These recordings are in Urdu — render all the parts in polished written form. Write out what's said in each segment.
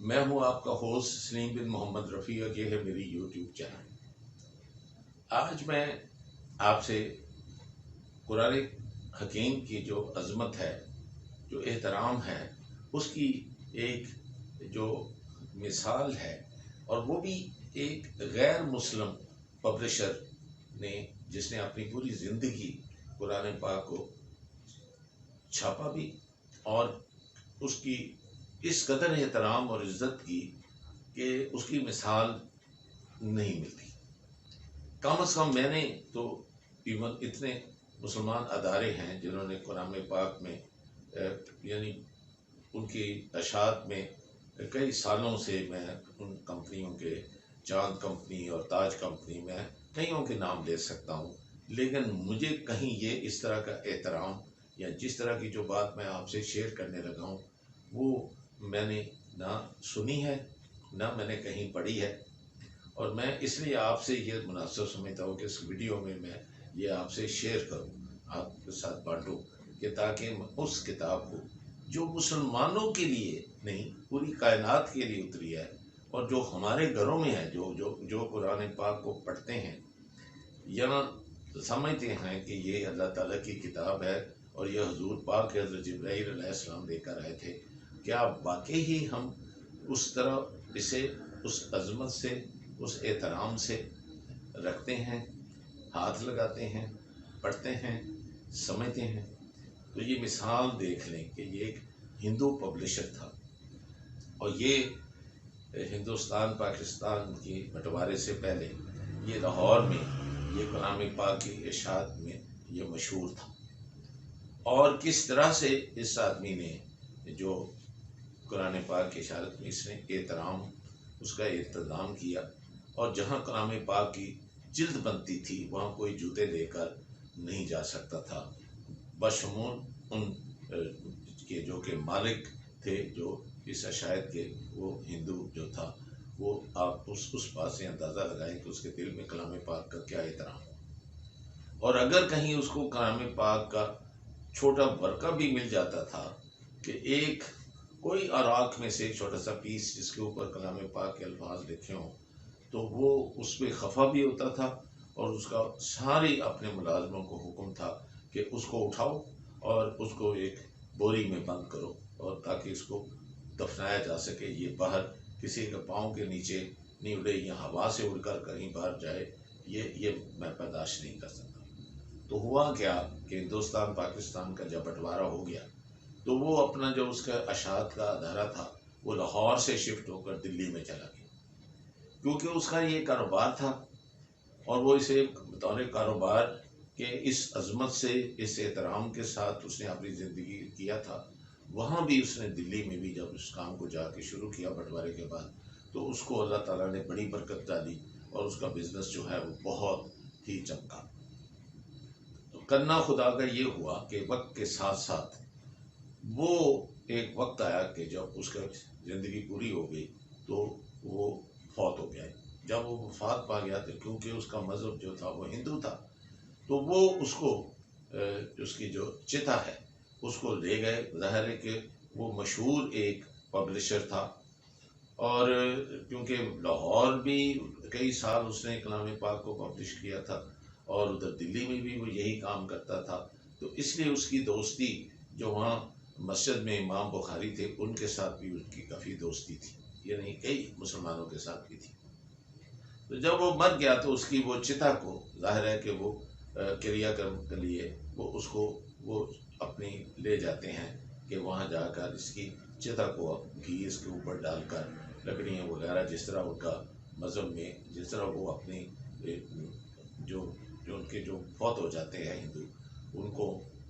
میں ہوں آپ کا ہوسٹ سلیم بن محمد رفیع، اور یہ ہے میری یوٹیوب چینل۔ آج میں آپ سے قرآن حکیم کی جو عظمت ہے، جو احترام ہے، اس کی ایک جو مثال ہے، اور وہ بھی ایک غیر مسلم پبلشر نے، جس نے اپنی پوری زندگی قرآن پاک کو چھاپا بھی، اور اس کی اس قدر احترام اور عزت کی کہ اس کی مثال نہیں ملتی۔ کم از کم میں نے تو ایون اتنے مسلمان ادارے ہیں جنہوں نے قرآن پاک میں یعنی ان کی اشاعت میں کئی سالوں سے میں ان کمپنیوں کے چاند کمپنی اور تاج کمپنی میں کئیوں کے نام لے سکتا ہوں، لیکن مجھے کہیں یہ اس طرح کا احترام یا جس طرح کی جو بات میں آپ سے شیئر کرنے لگا ہوں وہ میں نے نہ سنی ہے، نہ میں نے کہیں پڑھی ہے۔ اور میں اس لیے آپ سے یہ مناسب سمجھتا ہوں کہ اس ویڈیو میں یہ آپ سے شیئر کروں، آپ کے ساتھ بانٹوں، کہ تاکہ اس کتاب کو جو مسلمانوں کے لیے نہیں پوری کائنات کے لیے اتری ہے، اور جو ہمارے گھروں میں ہے، جو قرآن پاک کو پڑھتے ہیں یا سمجھتے ہیں کہ یہ اللہ تعالیٰ کی کتاب ہے اور یہ حضور پاک حضرت جبرائیل علیہ السلام لے کر آئے تھے، کیا واقعی ہی ہم اس طرح اسے اس عظمت سے، اس احترام سے رکھتے ہیں، ہاتھ لگاتے ہیں، پڑھتے ہیں، سمجھتے ہیں؟ تو یہ مثال دیکھ لیں کہ یہ ایک ہندو پبلشر تھا، اور یہ ہندوستان پاکستان کی بٹوارے سے پہلے یہ لاہور میں یہ کلام پاک کی اشاعت میں یہ مشہور تھا، اور کس طرح سے اس آدمی نے جو قرآن پاک کی اشاعت میں اس نے احترام، اس کا اہتمام کیا، اور جہاں کلام پاک کی جلد بنتی تھی وہاں کوئی جوتے لے کر نہیں جا سکتا تھا، بشمول ان کے جو کہ مالک تھے جو اس اشاعت کے، وہ ہندو جو تھا، وہ آپ اس بات سے اندازہ لگائیں کہ اس کے دل میں کلام پاک کا کیا احترام ہو۔ اور اگر کہیں اس کو کلام پاک کا چھوٹا برقع بھی مل جاتا تھا کہ ایک کوئی عراق میں سے ایک چھوٹا سا پیس جس کے اوپر کلام پاک کے الفاظ لکھے ہوں، تو وہ اس پہ خفا بھی ہوتا تھا، اور اس کا سارے اپنے ملازموں کو حکم تھا کہ اس کو اٹھاؤ اور اس کو ایک بوری میں بند کرو، اور تاکہ اس کو دفنایا جا سکے، یہ باہر کسی کے پاؤں کے نیچے نہیں اڑے یا ہوا سے اڑ کر کہیں باہر جائے، یہ میں برداشت نہیں کر سکتا۔ تو ہوا کیا کہ ہندوستان پاکستان کا جب بٹوارا ہو گیا تو وہ اپنا جو اس کا اشاعت کا ادارہ تھا وہ لاہور سے شفٹ ہو کر دلی میں چلا گیا، کیونکہ اس کا یہ کاروبار تھا، اور وہ اسے بطور کاروبار کہ اس عظمت سے، اس احترام کے ساتھ اس نے اپنی زندگی کیا تھا، وہاں بھی اس نے دلی میں بھی جب اس کام کو جا کے شروع کیا بٹوارے کے بعد، تو اس کو اللہ تعالیٰ نے بڑی برکت ڈالی، اور اس کا بزنس جو ہے وہ بہت ہی چمکا۔ تو کرنا خدا کا یہ ہوا کہ وقت کے ساتھ ساتھ وہ ایک وقت آیا کہ جب اس کا زندگی پوری ہو گئی تو وہ فوت ہو گیا۔ جب وہ وفات پا گیا تو کیونکہ اس کا مذہب جو تھا وہ ہندو تھا، تو وہ اس کو اس کی جو چتا ہے اس کو لے گئے۔ ظاہر ہے کہ وہ مشہور ایک پبلشر تھا، اور کیونکہ لاہور بھی کئی سال اس نے کلام پاک کو پبلش کیا تھا، اور ادھر دلی میں بھی وہ یہی کام کرتا تھا، تو اس لیے اس کی دوستی جو وہاں مسجد میں امام بخاری تھے ان کے ساتھ بھی ان کی کافی دوستی تھی، یعنی کئی مسلمانوں کے ساتھ بھی تھی۔ تو جب وہ مر گیا تو اس کی وہ چتا کو، ظاہر ہے کہ وہ کریا کرم کے لیے وہ اس کو وہ اپنی لے جاتے ہیں کہ وہاں جا کر اس کی چتا کو گھی اس کے اوپر ڈال کر لکڑیاں وغیرہ، جس طرح ان کا مذہب میں جس طرح وہ اپنی جو ان کے جو فوت ہو جاتے ہیں ہندو، ان کو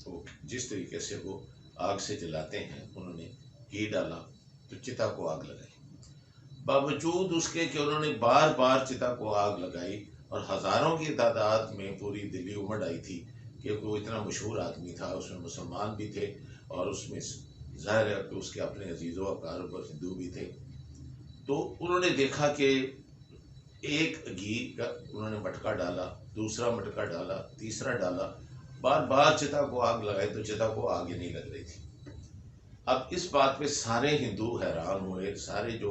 وہ جس طریقے سے وہ آگ سے جلاتے ہیں، انہوں نے گھی ڈالا تو چتا کو آگ لگائی۔ باوجود اس کے کہ انہوں نے بار بار چتا کو آگ لگائی، اور ہزاروں کی تعداد میں پوری دلی امڑ آئی تھی، کیونکہ وہ اتنا مشہور آدمی تھا، اس میں مسلمان بھی تھے، اور اس میں ظاہر ہے کہ اس کے اپنے عزیز و اقارب اور ہندو بھی تھے۔ تو انہوں نے دیکھا کہ ایک گھی کا انہوں نے مٹکا ڈالا، دوسرا مٹکا ڈالا، تیسرا ڈالا، بار بار چتا کو آگ لگائی تو چتا کو آگ ہی نہیں لگ رہی تھی۔ اب اس بات پہ سارے ہندو حیران ہوئے، سارے جو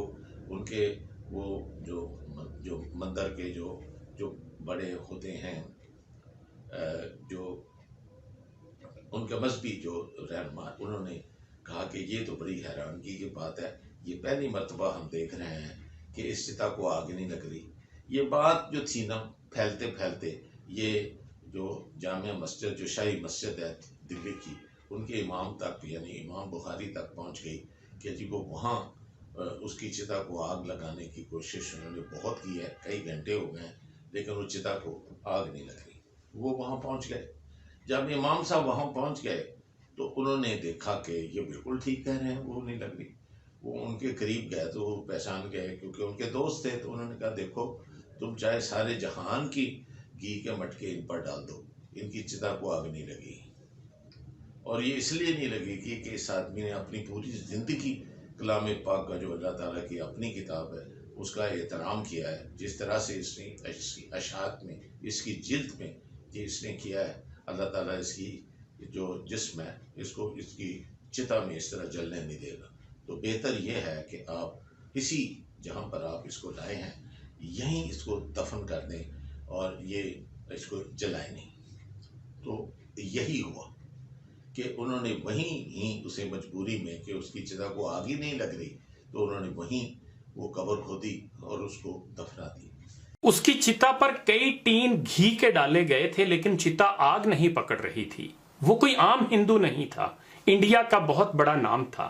ان کے وہ جو مندر کے جو بڑے ہوتے ہیں، جو ان کا مذہبی جو رہنما، انہوں نے کہا کہ یہ تو بڑی حیرانگی کی بات ہے، یہ پہلی مرتبہ ہم دیکھ رہے ہیں کہ اس چتا کو آگ نہیں لگ رہی۔ یہ بات جو تھی نا، پھیلتے پھیلتے یہ جو جامع مسجد، جو شاہی مسجد ہے دلی کی، ان کے امام تک، یعنی امام بخاری تک پہنچ گئی کہ جی وہ وہاں اس کی چتا کو آگ لگانے کی کوشش انہوں نے بہت کی ہے، کئی گھنٹے ہو گئے ہیں، لیکن اس چتا کو آگ نہیں لگ رہی۔ وہ وہاں پہنچ گئے۔ جب امام صاحب وہاں پہنچ گئے تو انہوں نے دیکھا کہ یہ بالکل ٹھیک کہہ رہے ہیں، وہ نہیں لگ رہی۔ وہ ان کے قریب گئے تو وہ پہچان گئے، کیونکہ ان کے دوست تھے، تو انہوں نے کہا دیکھو تم چاہے سارے جہان کی گھی کے مٹکے ان پر ڈال دو، ان کی چتا کو آگ نہیں لگی۔ اور یہ اس لیے نہیں لگے گی کہ اس آدمی نے اپنی پوری زندگی کلام پاک کا، جو اللہ تعالیٰ کی اپنی کتاب ہے، اس کا احترام کیا ہے، جس طرح سے اس نے اشاعت میں، اس کی جلد میں یہ اس نے کیا ہے، اللہ تعالیٰ اس کی جو جسم ہے اس کو اس کی چتا میں اس طرح جلنے نہیں دے گا۔ تو بہتر یہ ہے کہ آپ اسی جہاں پر آپ اس کو لائے ہیں یہیں اس کو دفن کر دیں اور یہ اس کو جلائیں نہیں۔ تو یہی ہوا کہ انہوں نے وہیں ہی اسے مجبوری میں کہ اس کی چتا کو آگ ہی نہیں لگ رہی، تو انہوں نے وہیں وہ قبر کھودی اور اس کو دفنا دی۔ اس کی چتا پر کئی ٹین گھی کے ڈالے گئے تھے، لیکن چتا آگ نہیں پکڑ رہی تھی۔ وہ کوئی عام ہندو نہیں تھا، انڈیا کا بہت بڑا نام تھا،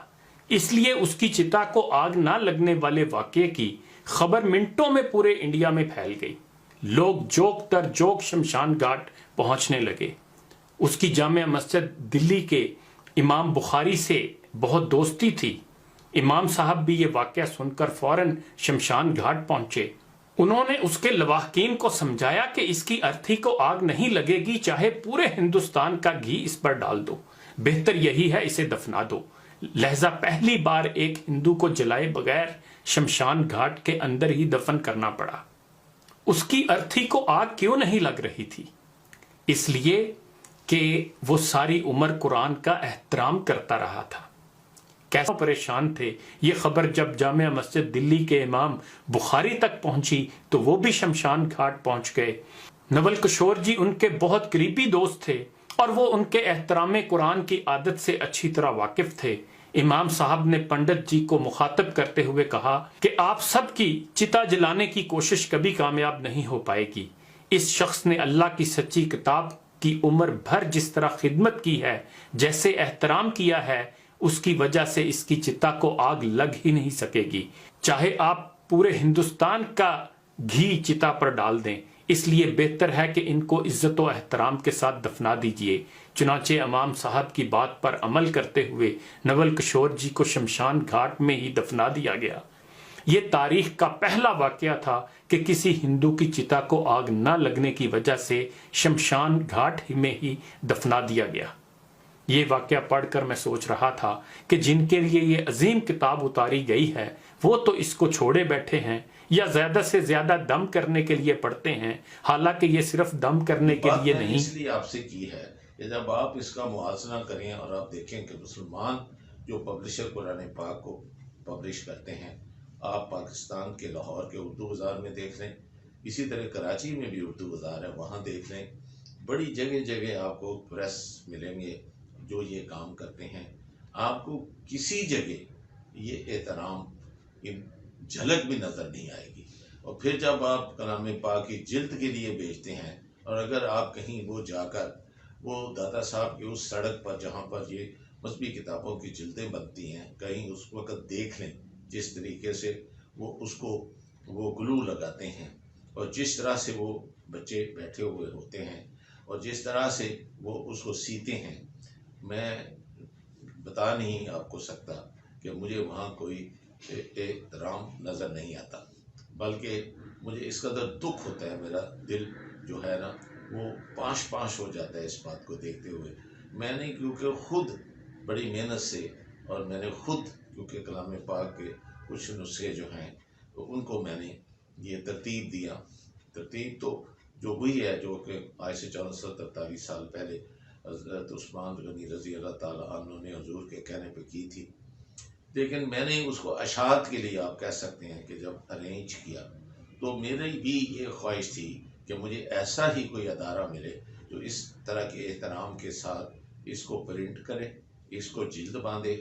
اس لیے اس کی چتا کو آگ نہ لگنے والے واقعے کی خبر منٹوں میں پورے انڈیا میں پھیل گئی۔ لوگ جوک در جوک شمشان گھاٹ پہنچنے لگے۔ اس کی جامع مسجد دلی کے امام بخاری سے بہت دوستی تھی۔ امام صاحب بھی یہ واقعہ سن کر فوراً شمشان گھاٹ پہنچے۔ انہوں نے اس کے لواحقین کو سمجھایا کہ اس کی ارتھی کو آگ نہیں لگے گی، چاہے پورے ہندوستان کا گھی اس پر ڈال دو، بہتر یہی ہے اسے دفنا دو۔ لہذا پہلی بار ایک ہندو کو جلائے بغیر شمشان گھاٹ کے اندر ہی دفن کرنا پڑا۔ اس کی ارتھی کو آگ کیوں نہیں لگ رہی تھی؟ اس لیے کہ وہ ساری عمر قرآن کا احترام کرتا رہا تھا۔ کیسے پریشان تھے۔ یہ خبر جب جامع مسجد دلی کے امام بخاری تک پہنچی تو وہ بھی شمشان گھاٹ پہنچ گئے۔ نول کشور جی ان کے بہت قریبی دوست تھے اور وہ ان کے احترام قرآن کی عادت سے اچھی طرح واقف تھے۔ امام صاحب نے پنڈت جی کو مخاطب کرتے ہوئے کہا کہ آپ سب کی چتا جلانے کی کوشش کبھی کامیاب نہیں ہو پائے گی۔ اس شخص نے اللہ کی سچی کتاب کی عمر بھر جس طرح خدمت کی ہے، جیسے احترام کیا ہے، اس کی وجہ سے اس کی چتا کو آگ لگ ہی نہیں سکے گی، چاہے آپ پورے ہندوستان کا گھی چتا پر ڈال دیں۔ اس لیے بہتر ہے کہ ان کو عزت و احترام کے ساتھ دفنا دیجیے۔ چنانچہ امام صاحب کی بات پر عمل کرتے ہوئے نول کشور جی کو شمشان گھاٹ میں ہی دفنا دیا گیا۔ یہ تاریخ کا پہلا واقعہ تھا کہ کسی ہندو کی چتا کو آگ نہ لگنے کی وجہ سے شمشان گھاٹ میں ہی دفنا دیا گیا۔ یہ واقعہ پڑھ کر میں سوچ رہا تھا کہ جن کے لیے یہ عظیم کتاب اتاری گئی ہے وہ تو اس کو چھوڑے بیٹھے ہیں یا زیادہ سے زیادہ دم کرنے کے لیے پڑھتے ہیں، حالانکہ یہ صرف دم کرنے کے لیے نہیں۔ اس لیے آپ سے کی ہے کہ جب آپ اس کا موازنہ کریں اور آپ دیکھیں کہ مسلمان جو پبلشر قرآن پاک کو پبلش کرتے ہیں، آپ پاکستان کے لاہور کے اردو بازار میں دیکھ لیں، اسی طرح کراچی میں بھی اردو بازار ہے، وہاں دیکھ لیں، بڑی جگہ جگہ آپ کو پریس ملیں گے جو یہ کام کرتے ہیں۔ آپ کو کسی جگہ یہ احترام جھلک بھی نظر نہیں آئے گی۔ اور پھر جب آپ کلام پاک کی جلد کے لیے بیچتے ہیں، اور اگر آپ کہیں وہ جا کر وہ داتا صاحب کی اس سڑک پر جہاں پر یہ مذہبی کتابوں کی جلدیں بنتی ہیں، کہیں اس وقت دیکھ لیں جس طریقے سے وہ اس کو وہ گلو لگاتے ہیں، اور جس طرح سے وہ بچے بیٹھے ہوئے ہوتے ہیں، اور جس طرح سے وہ اس کو سیتے ہیں، میں بتا نہیں آپ کو سکتا کہ مجھے وہاں کوئی احترام نظر نہیں آتا، بلکہ مجھے اس قدر دکھ ہوتا ہے، میرا دل جو ہے نا وہ پاش پاش ہو جاتا ہے اس بات کو دیکھتے ہوئے۔ میں نے کیونکہ خود بڑی محنت سے، اور میں نے خود کیونکہ کلام پاک کے کچھ نسخے جو ہیں تو ان کو میں نے یہ ترتیب دیا۔ ترتیب تو جو ہوئی ہے، جو کہ آج سے 43 سال پہلے حضرت عثمان غنی رضی اللہ تعالیٰ عنہ نے حضور کے کہنے پہ کی تھی، لیکن میں نے اس کو اشاعت کے لیے آپ کہہ سکتے ہیں کہ جب ارینج کیا تو میری بھی یہ خواہش تھی کہ مجھے ایسا ہی کوئی ادارہ ملے جو اس طرح کے احترام کے ساتھ اس کو پرنٹ کرے، اس کو جلد باندھے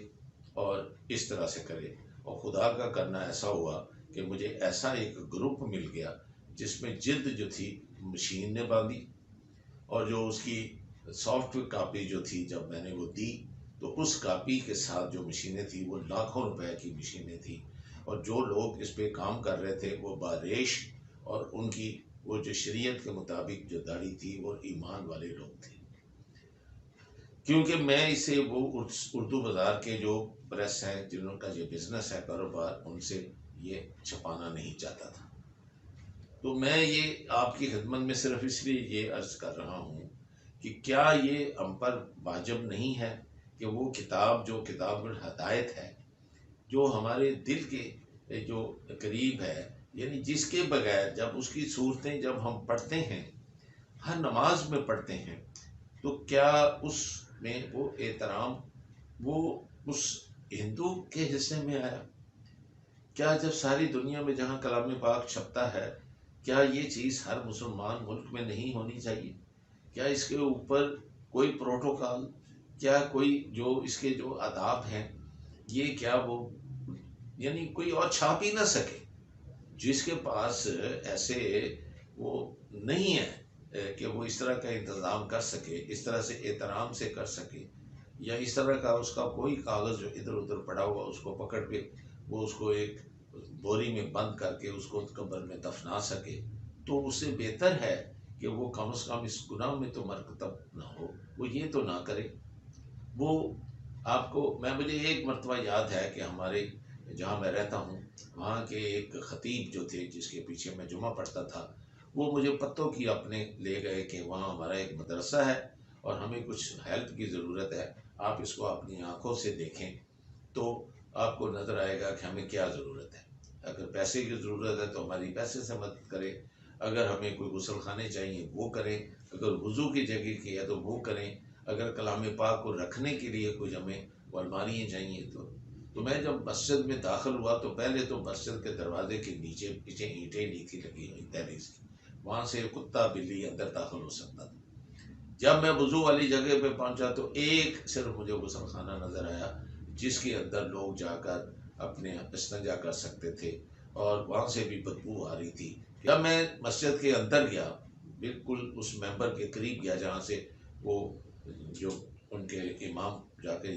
اور اس طرح سے کرے. اور خدا کا کرنا ایسا ہوا کہ مجھے ایسا ایک گروپ مل گیا جس میں جلد جو تھی مشین نے باندھی، اور جو اس کی سافٹ کاپی جو تھی جب میں نے وہ دی تو اس کاپی کے ساتھ جو مشینیں تھیں وہ لاکھوں روپے کی مشینیں تھیں، اور جو لوگ اس پہ کام کر رہے تھے وہ باریش اور ان کی وہ جو شریعت کے مطابق جو داڑھی تھی وہ ایمان والے لوگ تھے. کیونکہ میں اسے وہ اردو بازار کے جو پریس ہیں جنہوں کا یہ بزنس ہے کاروبار، ان سے یہ چھپانا نہیں چاہتا تھا. تو میں یہ آپ کی خدمت میں صرف اس لیے یہ عرض کر رہا ہوں کہ کیا یہ ہم پر واجب نہیں ہے کہ وہ کتاب جو کتاب الہدایت ہے، جو ہمارے دل کے جو قریب ہے، یعنی جس کے بغیر جب اس کی صورتیں جب ہم پڑھتے ہیں، ہر نماز میں پڑھتے ہیں، تو کیا اس میں وہ احترام وہ اس ہندو کے حصے میں آیا؟ کیا جب ساری دنیا میں جہاں کلام پاک چھپتا ہے، کیا یہ چیز ہر مسلمان ملک میں نہیں ہونی چاہیے؟ کیا اس کے اوپر کوئی پروٹوکال، کیا کوئی جو اس کے جو آداب ہیں، یہ کیا وہ یعنی کوئی اور چھاپ ہی نہ سکے؟ جس کے پاس ایسے وہ نہیں ہے کہ وہ اس طرح کا انتظام کر سکے، اس طرح سے احترام سے کر سکے، یا اس طرح کا اس کا کوئی کاغذ جو ادھر ادھر پڑا ہوا اس کو پکڑ کے وہ اس کو ایک بوری میں بند کر کے اس کو قبر میں دفنا سکے، تو اس سے بہتر ہے کہ وہ کم از کم اس گناہ میں تو مرتکب نہ ہو، وہ یہ تو نہ کرے. وہ آپ کو مجھے ایک مرتبہ یاد ہے کہ ہمارے جہاں میں رہتا ہوں وہاں کے ایک خطیب جو تھے جس کے پیچھے میں جمعہ پڑھتا تھا، وہ مجھے پتوں کی اپنے لے گئے کہ وہاں ہمارا ایک مدرسہ ہے اور ہمیں کچھ ہیلپ کی ضرورت ہے، آپ اس کو اپنی آنکھوں سے دیکھیں تو آپ کو نظر آئے گا کہ ہمیں کیا ضرورت ہے. اگر پیسے کی ضرورت ہے تو ہماری پیسے سے مدد کریں، اگر ہمیں کوئی غسل خانے چاہیے وہ کریں، اگر وضو کی جگہ کی ہے تو وہ کریں، اگر کلام پاک کو رکھنے کے لیے کچھ ہمیں الماریاں چاہیے تو میں جب مسجد میں داخل ہوا تو پہلے تو مسجد کے دروازے کے نیچے پیچھے اینٹیں نہیں تھی لگی ہوئی دہلیز کی، وہاں سے کتا بلی اندر داخل ہو سکتا تھا. جب میں وضو والی جگہ پہ پہنچا تو ایک صرف مجھے غسل خانہ نظر آیا جس کے اندر لوگ جا کر اپنے استنجا کر سکتے تھے، اور وہاں سے بھی بدبو آ رہی تھی. جب میں مسجد کے اندر گیا، بالکل اس ممبر کے قریب گیا جہاں سے وہ جو ان کے امام جا کے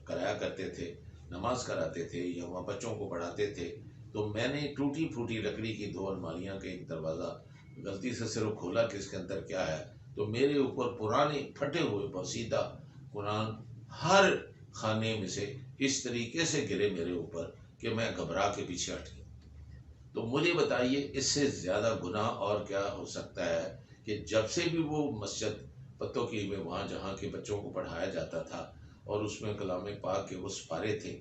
کرایا کرتے تھے، نماز کراتے تھے یا وہاں بچوں کو پڑھاتے تھے، تو میں نے ٹوٹی پھوٹی لکڑی کی دو الماریاں کے ایک دروازہ غلطی سے صرف کھولا کہ اس کے اندر کیا ہے، تو میرے اوپر پرانے پھٹے ہوئے بسیدہ قرآن ہر خانے میں سے اس طریقے سے گرے میرے اوپر کہ میں گھبرا کے پیچھے ہٹ گیا. تو مجھے بتائیے اس سے زیادہ گناہ اور کیا ہو سکتا ہے کہ جب سے بھی وہ مسجد پتوں کی میں وہاں جہاں کے بچوں کو پڑھایا جاتا تھا اور اس میں کلام پاک کے وہ سپارے تھے،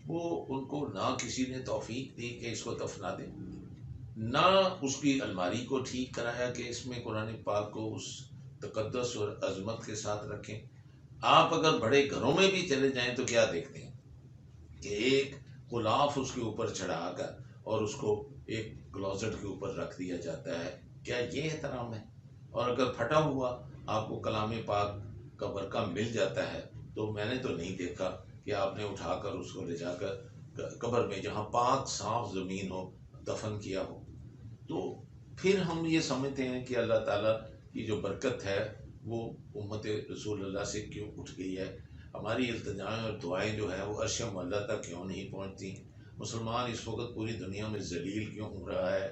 وہ ان کو نہ کسی نے توفیق دی کہ اس کو دفنا دیں، نہ اس کی الماری کو ٹھیک کرایا کہ اس میں قرآن پاک کو اس تقدس اور عظمت کے ساتھ رکھیں. آپ اگر بڑے گھروں میں بھی چلے جائیں تو کیا دیکھتے ہیں کہ ایک غلاف اس کے اوپر چڑھا کر اور اس کو ایک کلوزٹ کے اوپر رکھ دیا جاتا ہے. کیا یہ احترام ہے؟ اور اگر پھٹا ہوا آپ کو کلام پاک کا برقع مل جاتا ہے تو میں نے تو نہیں دیکھا کہ آپ نے اٹھا کر اس کو لے جا کر قبر میں جہاں پاک صاف زمین ہو دفن کیا ہو. تو پھر ہم یہ سمجھتے ہیں کہ اللہ تعالیٰ کی جو برکت ہے وہ امت رسول اللہ سے کیوں اٹھ گئی ہے، ہماری التجائیں اور دعائیں جو ہیں وہ عرش معلیٰ تک کیوں نہیں پہنچتی، مسلمان اس وقت پوری دنیا میں ذلیل کیوں ہو رہا ہے،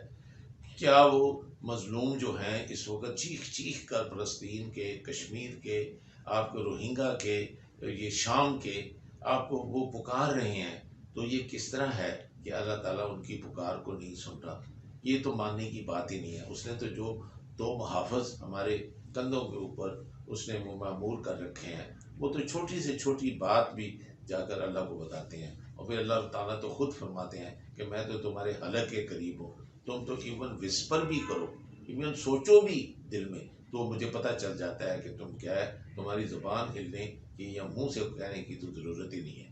کیا وہ مظلوم جو ہیں اس وقت چیخ چیخ کر فلسطین کے، کشمیر کے، آپ کو روہنگا کے، یہ شام کے آپ کو وہ پکار رہے ہیں، تو یہ کس طرح ہے کہ اللہ تعالیٰ ان کی پکار کو نہیں سن رہا؟ یہ تو ماننے کی بات ہی نہیں ہے. اس نے تو جو دو محافظ ہمارے کندھوں کے اوپر اس نے وہ معمور کر رکھے ہیں، وہ تو چھوٹی سے چھوٹی بات بھی جا کر اللہ کو بتاتے ہیں، اور پھر اللہ تعالیٰ تو خود فرماتے ہیں کہ میں تو تمہارے حلق کے قریب ہوں، تم تو ایون وسپر بھی کرو، ایون سوچو بھی دل میں تو مجھے پتہ چل جاتا ہے کہ تم کیا ہے، تمہاری زبان ہلنے کی یا منہ سے کہنے کی تو ضرورت ہی نہیں ہے.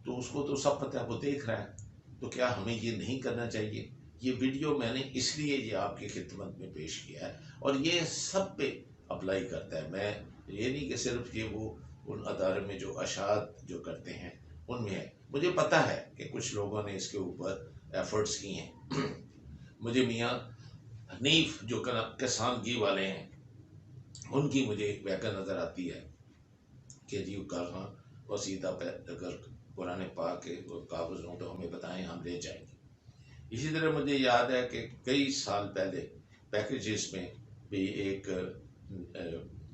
تو اس کو تو سب پتہ ہے، وہ دیکھ رہا ہے، تو کیا ہمیں یہ نہیں کرنا چاہیے؟ یہ ویڈیو میں نے اس لیے یہ آپ کی خدمت میں پیش کیا ہے، اور یہ سب پہ اپلائی کرتا ہے. میں یہ نہیں کہ صرف یہ وہ ان ادارے میں جو اشاعت جو کرتے ہیں ان میں ہے. مجھے پتہ ہے کہ کچھ لوگوں نے اس کے اوپر ایفرٹس کی ہیں. مجھے میاں حنیف جو کسانگی والے ہیں ان کی مجھے ایک ویکر نظر آتی ہے کہ جی کہاں وسیدہ پہ اگر قرآن پاک کے کاغذ ہوں تو ہمیں بتائیں، ہم لے جائیں گے. اسی طرح مجھے یاد ہے کہ کئی سال پہلے پیکیجز میں بھی ایک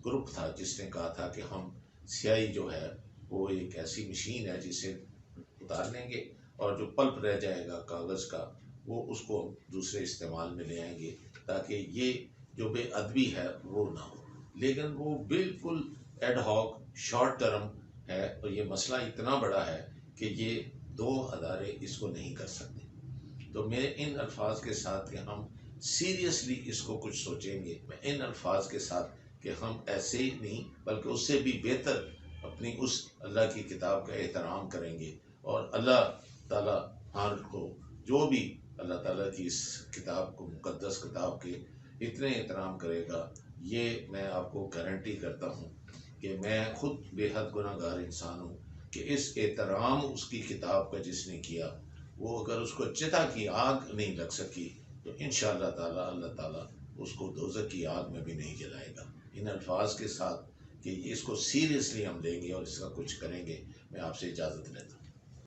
گروپ تھا جس نے کہا تھا کہ ہم سیاہی جو ہے وہ ایک ایسی مشین ہے جسے اتار لیں گے اور جو پلپ رہ جائے گا کاغذ کا وہ اس کو دوسرے استعمال میں لے آئیں گے تاکہ یہ جو بے ادبی ہے وہ نہ ہو. لیکن وہ بالکل ایڈ ہاک شارٹ ٹرم ہے، اور یہ مسئلہ اتنا بڑا ہے کہ یہ 2 ادارے اس کو نہیں کر سکتے. تو میں ان الفاظ کے ساتھ کہ ہم سیریسلی اس کو کچھ سوچیں گے، میں ان الفاظ کے ساتھ کہ ہم ایسے ہی نہیں بلکہ اس سے بھی بہتر اپنی اس اللہ کی کتاب کا احترام کریں گے، اور اللہ تعالیٰ ہر کو جو بھی اللہ تعالیٰ کی اس کتاب کو، مقدس کتاب کے اتنے احترام کرے گا، یہ میں آپ کو گارنٹی کرتا ہوں کہ میں خود بے حد گناہ گار انسان ہوں کہ اس احترام اس کی کتاب کا جس نے کیا، وہ اگر اس کو چتا کی آگ نہیں لگ سکی تو انشاءاللہ تعالیٰ اللہ تعالیٰ اس کو دوزخ کی آگ میں بھی نہیں جلائے گا. ان الفاظ کے ساتھ کہ اس کو سیریسلی ہم لیں گے اور اس کا کچھ کریں گے، میں آپ سے اجازت لیتا ہوں.